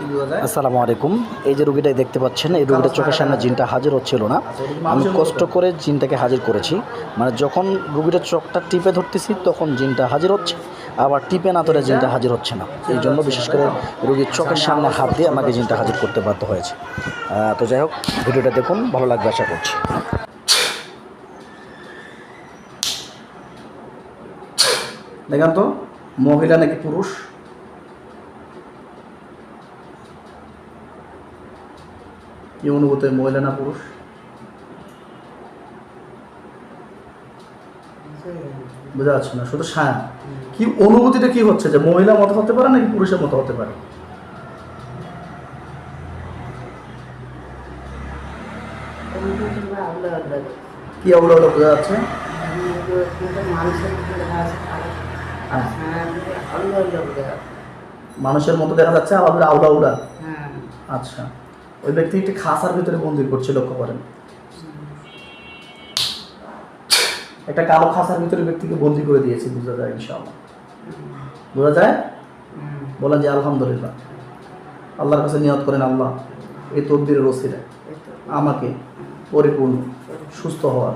আসসালামু আলাইকুম। এই যে রুগীটাই দেখতে পাচ্ছেন, এই রুগীটার চোখের সামনে জিনটা হাজির হচ্ছিল না। আমি কষ্ট করে জিনটাকে হাজির করেছি। মানে যখন রুগীটার চোখটা টিপে ধরতেছি তখন জিনটা হাজির হচ্ছে, আবার টিপে না ধরে জিনটা হাজির হচ্ছে না। এই জন্য বিশেষ করে রুগীর চোখের সামনে হাত দিয়ে আমাকে জিনটা হাজির করতে বাধ্য হয়েছে। তো যাই হোক, ভিডিওটা দেখুন, ভালো লাগবে আশা করছি। দেখেন তো, মহিলা নাকি পুরুষ? কি অনুভূতি, মহিলা না পুরুষ? বোঝা যাচ্ছে না, শুধু ছায়া। কি অনুভূতিটা কি হচ্ছে, যে মহিলার মতো হতে পারে নাকি পুরুষের মতো হতে পারে? কি আউলা আউলা বোঝা যাচ্ছে? মানুষের মতো দেখা যাচ্ছে, আবার আউলা আউলা। আচ্ছা, ওই ব্যক্তি একটি খাঁচার ভিতরে বন্দি করছে, লক্ষ্য করেন। একটা কালো খাঁচার ভিতরে ব্যক্তিকে বন্দি করে দিয়েছে, বোঝা যায় ইনশাআল্লাহ। বোঝা যায়? বলেন যে আলহামদুলিল্লাহ। আল্লাহর কাছে নিয়ত করেন, আল্লাহ এই তকদিরের ওসিলায় আমাকে পরিপূর্ণ সুস্থ হওয়ার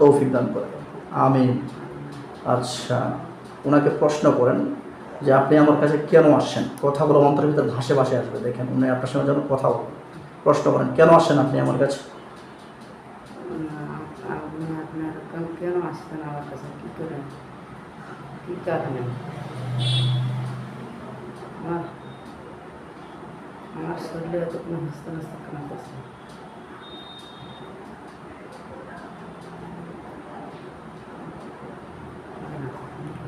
তৌফিক দান করেন, আমিন। আচ্ছা, ওনাকে প্রশ্ন করেন যে আপনি আমার কাছে কেন আসছেন? কথাগুলো অন্তরের ভিতরে ভাসে ভাসে আসবে। দেখেন, উনি আপনার সঙ্গে যেন কথা বলেন। প্রশ্ন করেন, কেন আসছেন আপনি আমার কাছে? কেন আসছেন আমার কাছে? কি করে, কি কারণে? আমার শরীরে এত কোনো হস্ত নস্ত কেন করছে?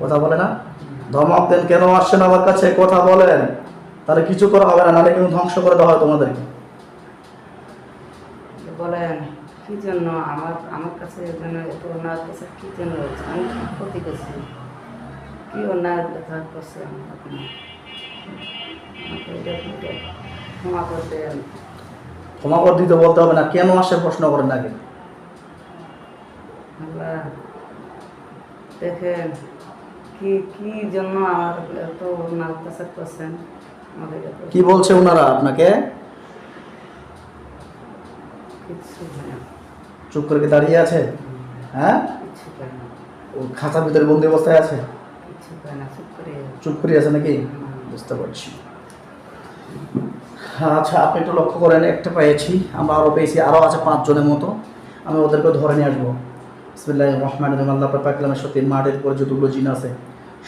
কথা বলে না? ধমক দেন, কেন আসছেন আমার কাছে, কথা বলেন। তাহলে কিছু করা হবে না, নাহলে কিন্তু ধ্বংস করে দেওয়া হয় তোমাদেরকে। বলেন কি জন্য আমার কাছে এত ওনার কাছে কি জন্য হচ্ছে? আমি কি ক্ষতি করছি? কি অন্যায় দেখা করছে? আপনি ক্ষমা করবেন। ক্ষমা করে দিতে বলতে হবে না, কেন আসে প্রশ্ন করেন আগে। আল্লাহ দেখেন, কি কি জন্য আমার এত ওনার অত্যাচার করছেন? কি বলছে ওনারা আপনাকে? কিচ্ছু হয় না। চুপ করে দাঁড়িয়ে আছে? হ্যাঁ, কিচ্ছু হয় না। ও খাঁচার ভিতরে বন্দি অবস্থায় আছে? কিচ্ছু হয় না, চুপ করে আছে নাকি? বুঝতে পারছি। আচ্ছা, আপনি একটু লক্ষ্য করেন, একটা পেয়েছি, আমরা আরও পেয়েছি, আরও আছে 5 জনের মতো। আমি ওদেরকে ধরে নিয়ে আসবো। বিসমিল্লাহির রহমানির রহিম। আল্লাহ পাক কালামে সত্যি মাঠের পরে যতগুলো জিন আছে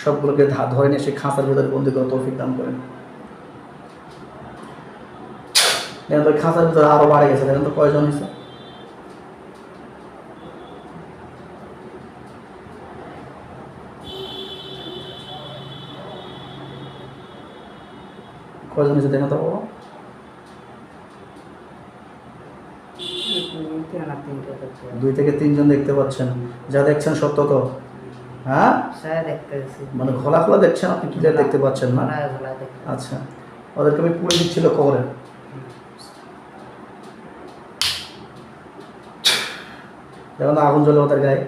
সবগুলোকে ধরে নিয়ে এসে খাঁচার ভিতরে বন্দি করে তৌফিক দান করেন। দেখেন তো, খাঁচার ভিতরে আরও বাড়ে গেছে। দেখেন তো কয়জন হয়েছে? কয়জন হয়েছে দেখেন তো বাবা? 2 থেকে 3 জন দেখতে পাচ্ছেন। যা দেখছেন সত্য তো? হ্যাঁ, মানে খোলা খোলা দেখছেন, আপনি ক্লিয়ার দেখতে পাচ্ছেন না? আচ্ছা, ওদেরকে আমি পুড়ে দিচ্ছি, লক্ষ্য করেন। দেখুন আগুন জ্বলে ওদের গায়ে।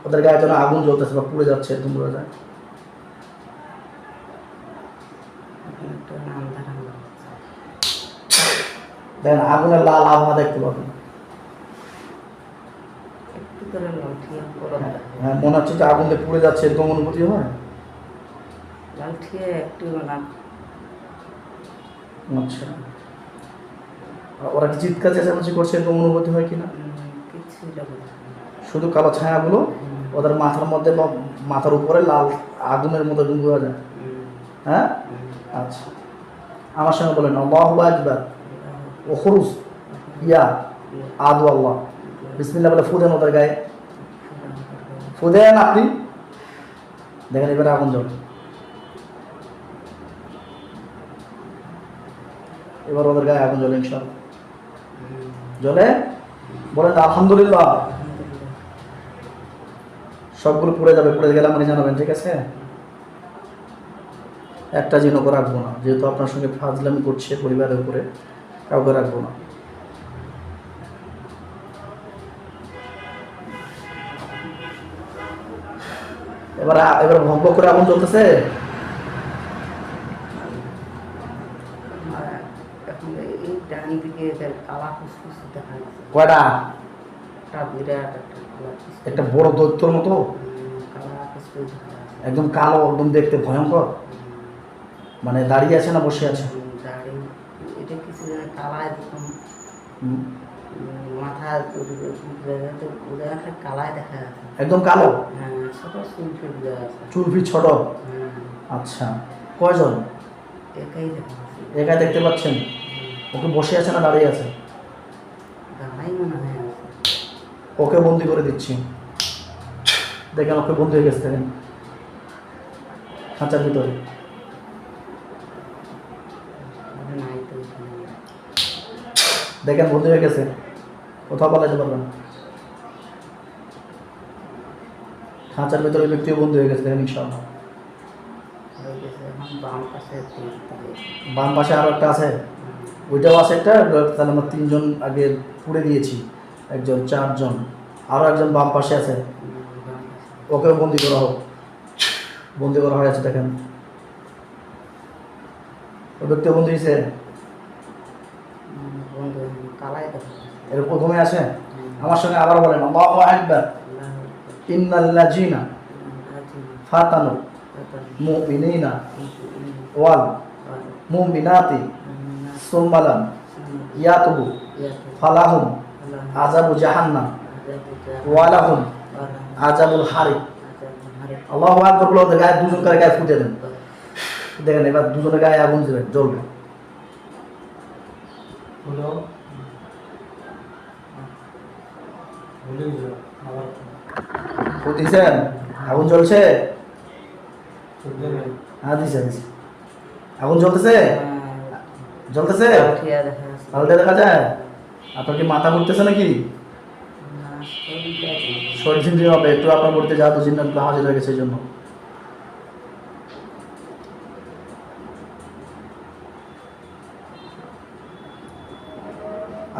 ওদের গায়ে যেন আগুন জ্বলতেছে বা পুড়ে যাচ্ছে, একদম বোঝা যায়। দেখেন আগুনের লাল আভা দেখতে পাবেন। হ্যাঁ, মনে হচ্ছে যে আগুন দিয়ে পুড়ে যাচ্ছে, এরকম অনুভূতি হয়। আচ্ছা, ওরা কি চিৎকার চেঁচামেচি করছে, এরকম অনুভূতি হয় কিনা? শুধু কালো ছায়াগুলো ওদের মাথার মধ্যে বা মাথার উপরে লাল আগুনের মতো বোঝা যায়। হ্যাঁ, আচ্ছা, আমার সঙ্গে বলেন আল্লাহু আকবার ও খুরুজ ইয়া আদু আল্লাহ। বিসমিল্লাহ বলে ফুদেন ওদের গায়ে, ফুদেন আপনি। দেখেন এবারে আগুন জ্বলে। এবার ওদের গায়ে আগুন জ্বলে, ইনশাআল্লাহ জ্বলে। বলেন আলহামদুলিল্লাহ। সবগুলো পুড়ে যাবে, পুড়ে গেলে আমাকে জানাবেন, ঠিক আছে? একটা জিনকে রাখবো না, যেহেতু আপনার সঙ্গে ফাজলামি করছে পরিবারের উপরে, কাউকে রাখবো না। এবার এবার ভক ভক করে আগুন জ্বলতেছে। এখন এই ডান দিকে কালা ফুসফুস দেখা যাচ্ছে, কয়টা? একটা বিরাট একটা কালা ফুসফুস, একটা বড় দৈত্যর মতো কালা ফুসফুস দেখা যাচ্ছে। একদম কালো, একদম দেখতে ভয়ঙ্কর। মানে দাঁড়িয়ে আছে না বসে আছে? দাড়ি এটা কিছু কালা এরকম হুম, মাথা কালায় দেখা যাচ্ছে। একদম কালো, হ্যাঁ, ছোট চুলকে বোঝা যাচ্ছে। চুলফি ছোট। আচ্ছা, কয়জন? একাই দেখা যাচ্ছে। একাই দেখতে পাচ্ছেন? ওকে বসে আছে না দাঁড়িয়ে আছে? দাঁড়াই মনে হয় আছে। ওকে বন্দি করে দিচ্ছি। দেখেন ওকে বন্দি হয়ে গেছে, দেখেন খাঁচার ভিতরে। নাই তো এখানে। দেখেন বন্দি হয়ে গেছে, কোথাও পালাতে পারবেন। খাঁচার ভিতরে ব্যক্তিও বন্দি হয়ে গেছে, দেখেন ইনশাআল্লাহ। হয়ে গেছে, এখন বাম পাশে দেখতে হবে। বাম পাশে আরো একটা আছে, ওইটাও আছে একটা। তাহলে আমরা 3 জন আগে পুড়ে দিয়েছি, একজন, 4 জন, আরও একজন বাম পাশে আছে, বাম পাশে। ওকেও বন্দি করা হোক। বন্দি করা হয়েছে, দেখেন ওই ব্যক্তিও বন্দি হয়েছে। বন্ধু কালাই দেখা যাচ্ছে। এর প্রথমে আছে। আমার সঙ্গে আবার বলেন আল্লাহু আকবার। ইন্নাল্লাযিনা ফাতানু মুমিনিনা ওয়াল মুমিনাতি সুম্মা লাম ইয়াতুবু ফালাহুম আযাবু জাহান্নাম ওয়া লাহুম আযাবুল হারিক। আল্লাহু আকবার বলে ওদের গায়ে, 2 জন করে গায়ে ফুটে দেন। দেখেন এবার 2 জনের গায়ে আগুন জ্বলবে। দিছেন? আগুন জ্বলছে? হ্যাঁ দিছে দিছে। আগুন জ্বলতেছে? জ্বলতেছে? উঠিয়া দেখা যাচ্ছে। পাল্টে দেখা যায়? আপনার কি মাথা ঘুরতেছে নাকি? না, শরীরটা কি? শরীর ঝিমঝিম হবে একটু, আপনার বলতে জাদু জিন্নাতুল্লাহ হাজির হয়ে গেছে এই জন্য।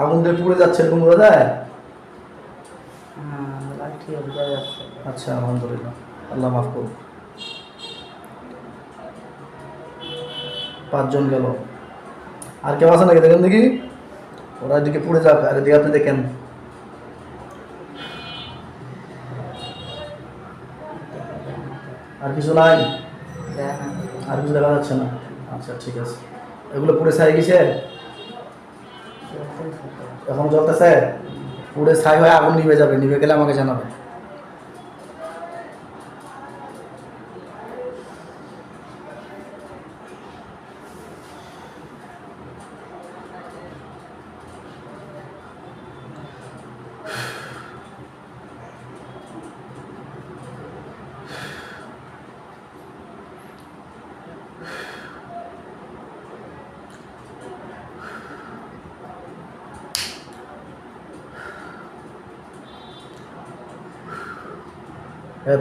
আগুন দিয়ে পুড়ে যাচ্ছে, এরকম বোঝা যায়? হ্যাঁ, লাঠিয়া বোঝা যাচ্ছে। আচ্ছা, আলহামদুলিল্লাহ, আল্লাহ মাফ করুন। 5 জন গেল। আর কেউ আছে নাকি? দেখেন দেখি, ওরা এদিকে পুড়ে যাক, আর এদিকে আপনি দেখেন। আর কিছু নাই? দেখা না। আর কিছু দেখা যাচ্ছে না? আচ্ছা ঠিক আছে। এগুলো পুড়ে ছাই গেছে? এখন জ্বলতেছে? পুড়ে ছাই হয়ে আগুন নিভে যাবে, নিভে গেলে আমাকে জানাবে।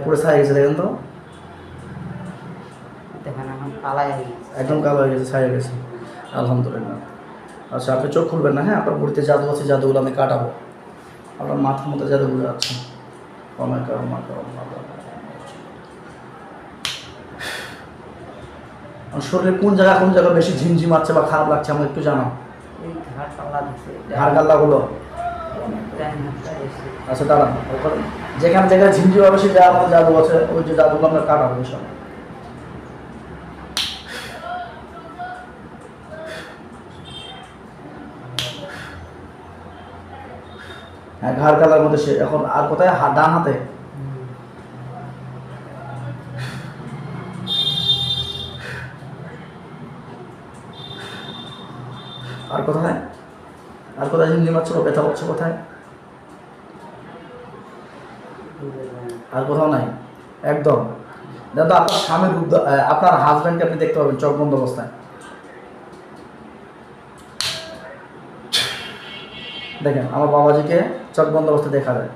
পুরো ছাই গেছে, দেখেন তো দেখেন এখন কালাই হয়ে গেছে। একদম কালো হয়ে গেছে, ছাই হয়ে গেছে। আলহামদুলিল্লাহ। আচ্ছা, আপনি চোখ খুলবেন না, হ্যাঁ? আপনার বুড়িতে জাদু আছে, জাদুগুলো আমি কাটাবো। আপনার মাথার মধ্যে জাদুগুলো আছে। শরীরে কোন জায়গা বেশি ঝিমঝিম আছে বা খারাপ লাগছে আমাকে একটু জানাও। এই ঘাট পাল্লা দিছে। ঘাড় গাল্লাগুলো। আচ্ছা দাঁড়ান, ওখানে যেখানে জায়গায় ঝিমঝিম হবে সে জায়গা আমাদের জাদু আছে, ওই যে জাদুগুলো আমরা কাটাবো সব। হ্যাঁ, ঘাড় গালার মধ্যে সে এখন। আর কোথায়? ডান হাতে। আর কোথায়? আর কোথায় ঝিমঝিম হচ্ছে, ব্যথা হচ্ছে কোথায়? আর কোথাও নাই একদম। দেখো আপনার স্বামীর রূপ, আপনার হাজব্যান্ডকে আপনি দেখতে পাবেন চোখ বন্ধ অবস্থায়। দেখেন আমার বাবাজিকে চোখ বন্ধ অবস্থায় দেখা যায়।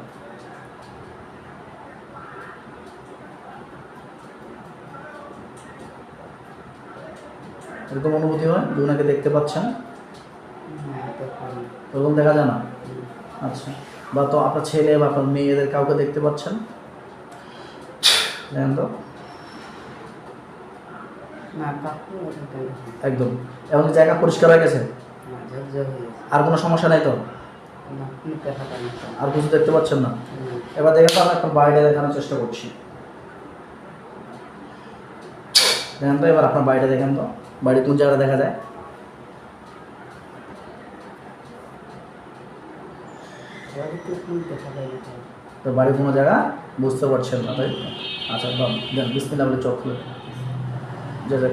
এরকম অনুভূতি হয় যে ওনাকে দেখতে পাচ্ছেন? ওরকম দেখা যায় না? আচ্ছা, বা তো আপনার ছেলে বা আপনার মেয়েদের কাউকে দেখতে পাচ্ছেন? দেখেন তো না কাকু ওটা না, একদম। এবং জায়গা পরিষ্কার হয়ে গেছে, ঝরঝর হয়ে গেছে। আর কোনো সমস্যা নাই তো, না কোনো দেখা পাই না। আর কিছু দেখতে পাচ্ছেন না? হুম। এবার দেখেন তো, আমি আপনার বাড়িটা দেখানোর চেষ্টা করছি। দেখেন তো, এবার আপনার বাড়িটা দেখেন তো, বাড়ি কোন জায়গাটা দেখা যায়? বাড়িতে কোনো দেখা পাই না তো। তো বাড়ি কোনো জায়গা বুঝতে পারছেন না, তাই? আচ্ছা দেন, বিসমিল্লাহ বলে চোখ খুলে। জয় জয়